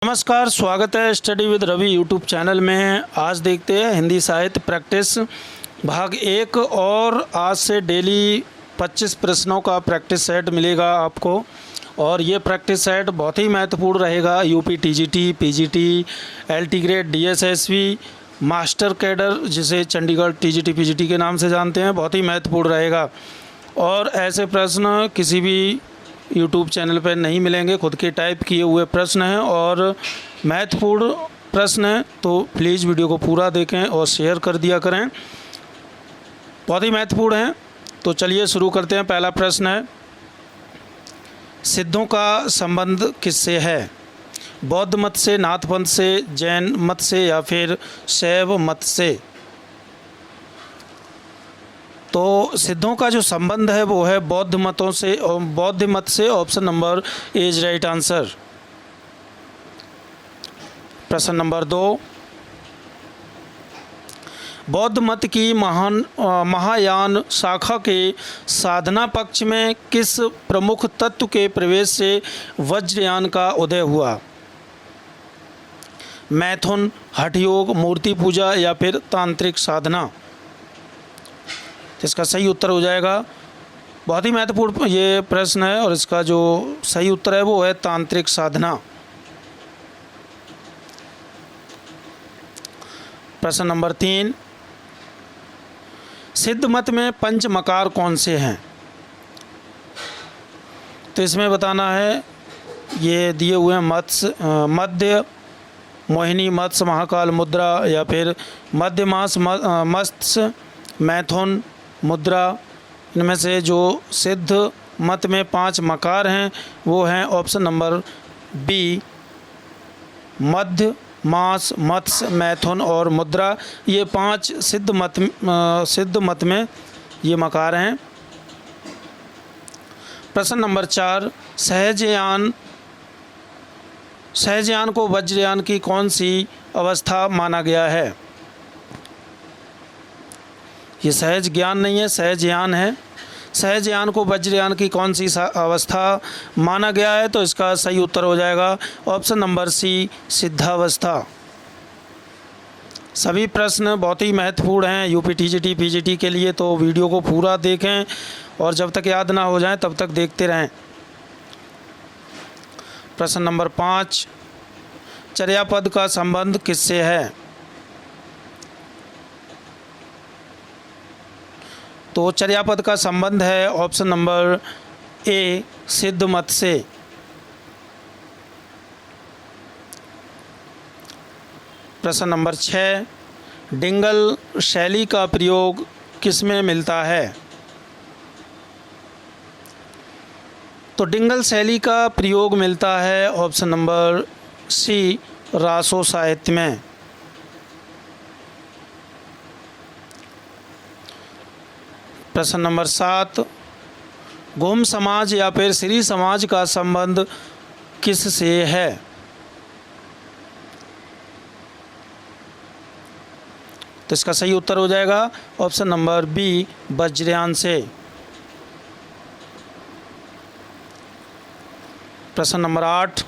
नमस्कार, स्वागत है study with Ravi YouTube channel में। आज देखते हैं हिंदी साहित्य प्रैक्टिस भाग 1 और आज से डेली 25 प्रश्नों का प्रैक्टिस सेट मिलेगा आपको। और ये प्रैक्टिस सेट बहुत ही महत्वपूर्ण रहेगा UP TGT, PGT, LT grade, DSSV, master cadre जिसे चंडीगढ़ टीजीटी पीजीटी के नाम से जानते हैं, बहुत ही महत्वपूर्ण रहेगा। और ऐसे प्रश्न किसी भी यूट्यूब चैनल पर नहीं मिलेंगे, खुद के टाइप किए हुए प्रश्न हैं और महत्वपूर्ण प्रश्न हैं, तो प्लीज़ वीडियो को पूरा देखें और शेयर कर दिया करें, बहुत ही महत्वपूर्ण हैं। तो चलिए शुरू करते हैं। पहला प्रश्न है, सिद्धों का संबंध किससे है? बौद्ध मत से, नाथ पंथ से, जैन मत से या फिर शैव मत से? तो सिद्धों का जो संबंध है वो है बौद्ध मतों से, और बौद्ध मत से। Option number A is right answer. प्रश्न नंबर 2, बौद्ध मत की महायान शाखा के साधना पक्ष में किस प्रमुख तत्व के प्रवेश से वज्रयान का उदय हुआ? मैथुन, हठ योग, मूर्ति पूजा या फिर तांत्रिक साधना? तो इसका सही उत्तर हो जाएगा, बहुत ही महत्वपूर्ण ये प्रश्न है और इसका जो सही उत्तर है वो है तांत्रिक साधना। प्रश्न नंबर 3, सिद्ध मत में पंच मकार कौन से हैं? तो इसमें बताना है, ये दिए हुए हैं मध्य, मोहिनी, मत्स्य, महाकाल, मुद्रा या फिर मध्य मास, मत्स्य, मैथुन, मुद्रा। इनमें से जो सिद्ध मत में 5 मकार हैं वो हैं ऑप्शन नंबर बी, मध्य, मास, मत्स्य, मैथुन और मुद्रा। ये 5 सिद्ध मत में ये मकार हैं। प्रश्न नंबर 4, सहजयान को वज्रयान की कौन सी अवस्था माना गया है? ये सहज ज्ञान नहीं है, सहजयान है। सहजयान को वज्रयान की कौन सी अवस्था माना गया है? तो इसका सही उत्तर हो जाएगा ऑप्शन नंबर सी, सिद्धावस्था। सभी प्रश्न बहुत ही महत्वपूर्ण हैं यूपी टीजीटी पीजीटी के लिए, तो वीडियो को पूरा देखें और जब तक याद ना हो जाए तब तक देखते रहें। प्रश्न नंबर 5, चर्यापद का संबंध किससे है? तो चर्यापद का संबंध है ऑप्शन नंबर ए, सिद्ध मत से। प्रश्न नंबर 6, डिंगल शैली का प्रयोग किसमें मिलता है? तो डिंगल शैली का प्रयोग मिलता है ऑप्शन नंबर सी, रासो साहित्य में। प्रश्न नंबर 7, गोम समाज या फिर श्री समाज का संबंध किस से है? तो इसका सही उत्तर हो जाएगा ऑप्शन नंबर बी, वज्रयान से। प्रश्न नंबर 8,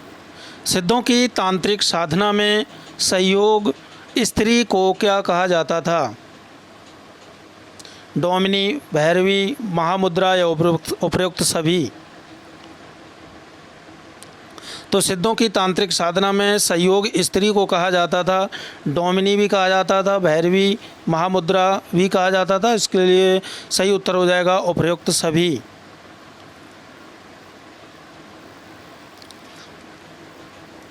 सिद्धों की तांत्रिक साधना में सहयोग स्त्री को क्या कहा जाता था? डोमिनी, भैरवी, महामुद्रा या उपरोक्त सभी? तो सिद्धों की तांत्रिक साधना में सहयोग स्त्री को कहा जाता था, डोमिनी भी कहा जाता था, भैरवी, महामुद्रा भी कहा जाता था। इसके लिए सही उत्तर हो जाएगा उपरोक्त सभी।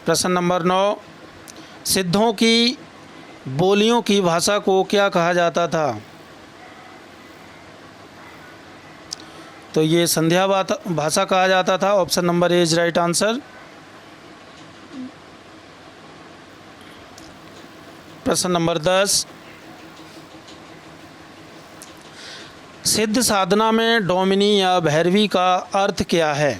प्रश्न नंबर 9, सिद्धों की बोलियों की भाषा को क्या कहा जाता था? तो ये संध्या भाषा कहा जाता था। Option number A is right answer. प्रश्न नंबर 10, सिद्ध साधना में डोमिनी या भैरवी का अर्थ क्या है?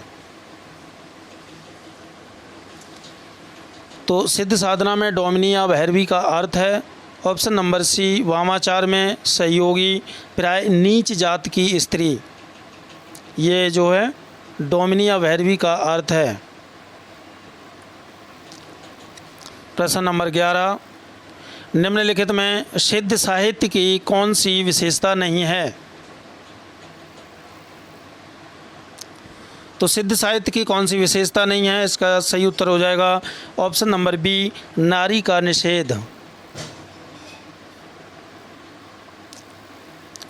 तो सिद्ध साधना में डोमिनी या भैरवी का अर्थ है ऑप्शन नंबर सी, वामाचार में सहयोगी, प्राय नीच जात की स्त्री। ये जो है डोमिनी या भैरवी का अर्थ है। प्रश्न नंबर 11, निम्नलिखित में सिद्ध साहित्य की कौन सी विशेषता नहीं है? तो सिद्ध साहित्य की कौन सी विशेषता नहीं है, इसका सही उत्तर हो जाएगा ऑप्शन नंबर बी, नारी का निषेध।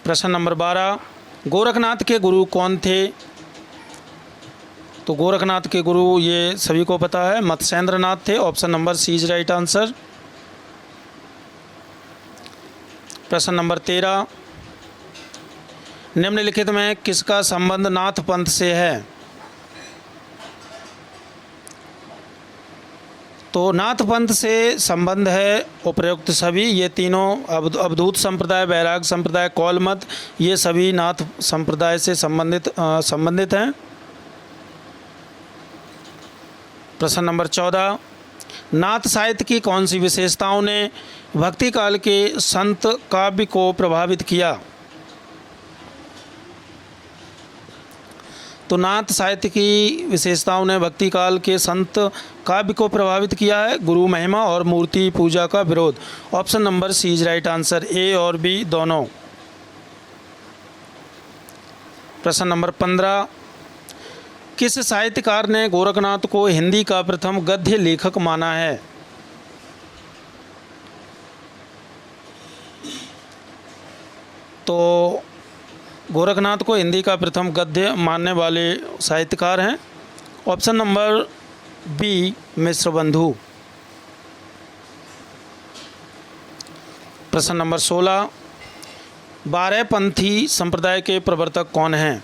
प्रश्न नंबर 12, गोरखनाथ के गुरु कौन थे? तो गोरखनाथ के गुरु ये सभी को पता है, मत्स्येंद्रनाथ थे। Option number C is right answer. प्रश्न नंबर 13, निम्नलिखित में किसका संबंध नाथ पंथ से है? तो नाथ पंथ से संबंध है उपर्युक्त सभी, ये तीनों अवधूत संप्रदाय, वैराग संप्रदाय, कौल मत, ये सभी नाथ संप्रदाय से संबंधित हैं। प्रश्न नंबर 14, नाथ साहित्य की कौन सी विशेषताओं ने भक्ति काल के संत काव्य को प्रभावित किया? तो नाथ साहित्य की विशेषताओं ने भक्ति काल के संत काव्य को प्रभावित किया है। गुरु महिमा और मूर्ति पूजा का विरोध। Option number C is right answer, A और बी दोनों। प्रश्न नंबर 15, किस साहित्यकार ने गोरखनाथ को हिंदी का प्रथम गद्य लेखक माना है? तो गोरखनाथ को हिंदी का प्रथम गद्य मानने वाले साहित्यकार हैं ऑप्शन नंबर बी, मिश्र बंधु। प्रश्न नंबर 16, 12पंथी संप्रदाय के प्रवर्तक कौन हैं?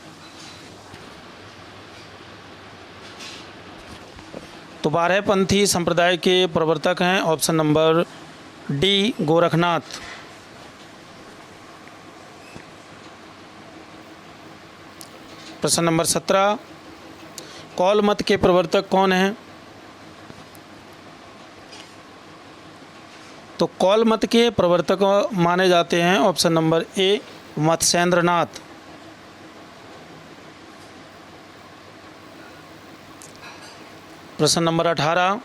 तो 12पंथी संप्रदाय के प्रवर्तक हैं ऑप्शन नंबर डी, गोरखनाथ। प्रश्न नंबर 17, कौल मत के प्रवर्तक कौन हैं? तो कौल मत के प्रवर्तक माने जाते हैं ऑप्शन नंबर ए, मत्स्येंद्रनाथ। प्रश्न नंबर 18,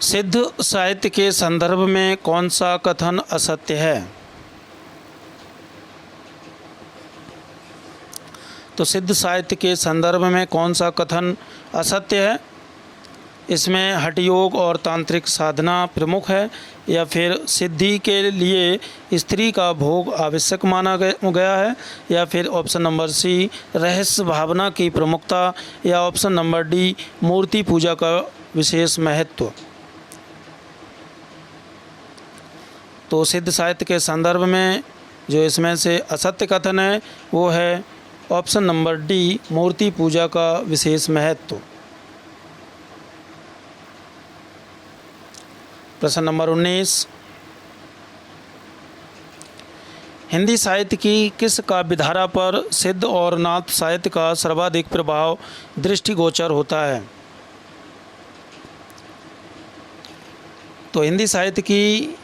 सिद्ध साहित्य के संदर्भ में कौन सा कथन असत्य है? तो सिद्ध साहित्य के संदर्भ में कौन सा कथन असत्य है? इसमें हठयोग और तांत्रिक साधना प्रमुख है, या फिर सिद्धि के लिए स्त्री का भोग आवश्यक माना गया है, या फिर ऑप्शन नंबर सी, रहस्य भावना की प्रमुखता, या ऑप्शन नंबर डी, मूर्ति पूजा का विशेष महत्व। तो सिद्ध साहित्य के संदर्भ में जो इसमें से असत्य कथन है वो है ऑप्शन नंबर डी, मूर्ति पूजा का विशेष महत्व। प्रश्न नंबर 19, हिंदी साहित्य की किस काव्यधारा पर सिद्ध और नाथ साहित्य का सर्वाधिक प्रभाव दृष्टिगोचर होता है? तो हिंदी साहित्य की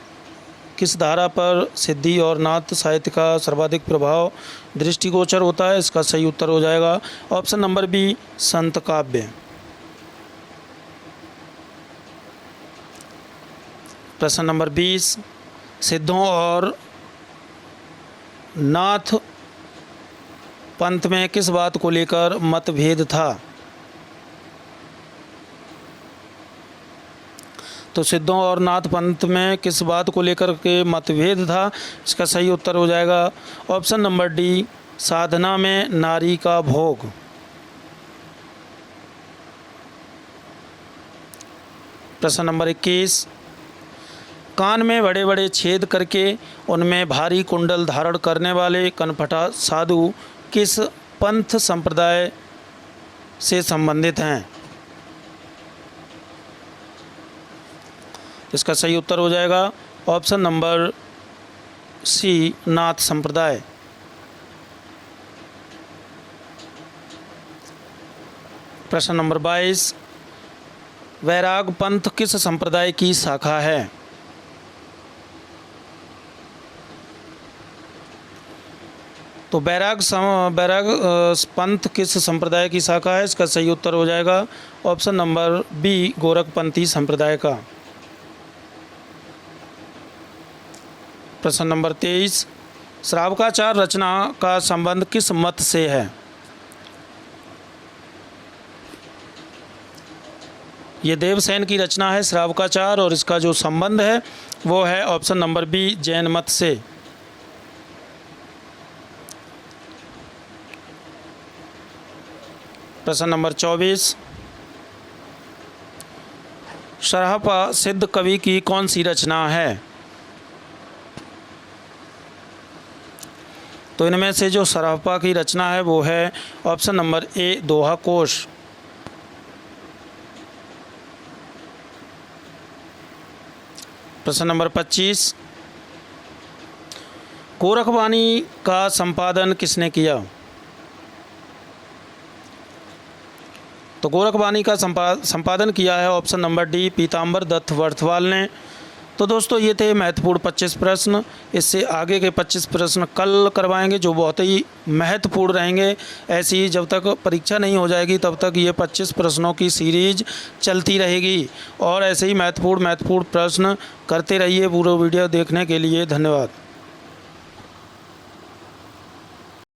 किस धारा पर सिद्धि और नाथ साहित्य का सर्वाधिक प्रभाव दृष्टिगोचर होता है? इसका सही उत्तर हो जाएगा ऑप्शन नंबर बी, संत काव्य। प्रश्न नंबर 20, सिद्धों और नाथ पंथ में किस बात को लेकर मतभेद था? तो सिद्धों और नाथ पंथ में किस बात को लेकर के मतभेद था? इसका सही उत्तर हो जाएगा ऑप्शन नंबर डी, साधना में नारी का भोग। प्रश्न नंबर 21, कान में बड़े बड़े छेद करके उनमें भारी कुंडल धारण करने वाले कनपटा साधु किस पंथ संप्रदाय से संबंधित हैं? इसका सही उत्तर हो जाएगा ऑप्शन नंबर सी, नाथ संप्रदाय। प्रश्न नंबर 22, वैराग पंथ किस संप्रदाय की शाखा है? तो बैराग पंथ किस संप्रदाय की शाखा है? इसका सही उत्तर हो जाएगा ऑप्शन नंबर बी, गोरखपंथी संप्रदाय का। प्रश्न नंबर 23, श्रावकाचार रचना का संबंध किस मत से है? ये देवसेन की रचना है श्रावकाचार, और इसका जो संबंध है वो है ऑप्शन नंबर बी, जैन मत से। प्रश्न नंबर 24, सरहपा सिद्ध कवि की कौन सी रचना है? तो इनमें से जो सरहपा की रचना है वो है ऑप्शन नंबर ए, दोहा कोश। प्रश्न नंबर 25, गोरखवाणी का संपादन किसने किया? तो गोरखवाणी का संपादन किया है ऑप्शन नंबर डी, पीताम्बर दत्त बर्थवाल ने। तो दोस्तों ये थे महत्वपूर्ण 25 प्रश्न। इससे आगे के 25 प्रश्न कल करवाएंगे जो बहुत ही महत्वपूर्ण रहेंगे। ऐसे ही जब तक परीक्षा नहीं हो जाएगी तब तक ये 25 प्रश्नों की सीरीज चलती रहेगी, और ऐसे ही महत्वपूर्ण प्रश्न करते रहिए। पूरा वीडियो देखने के लिए धन्यवाद।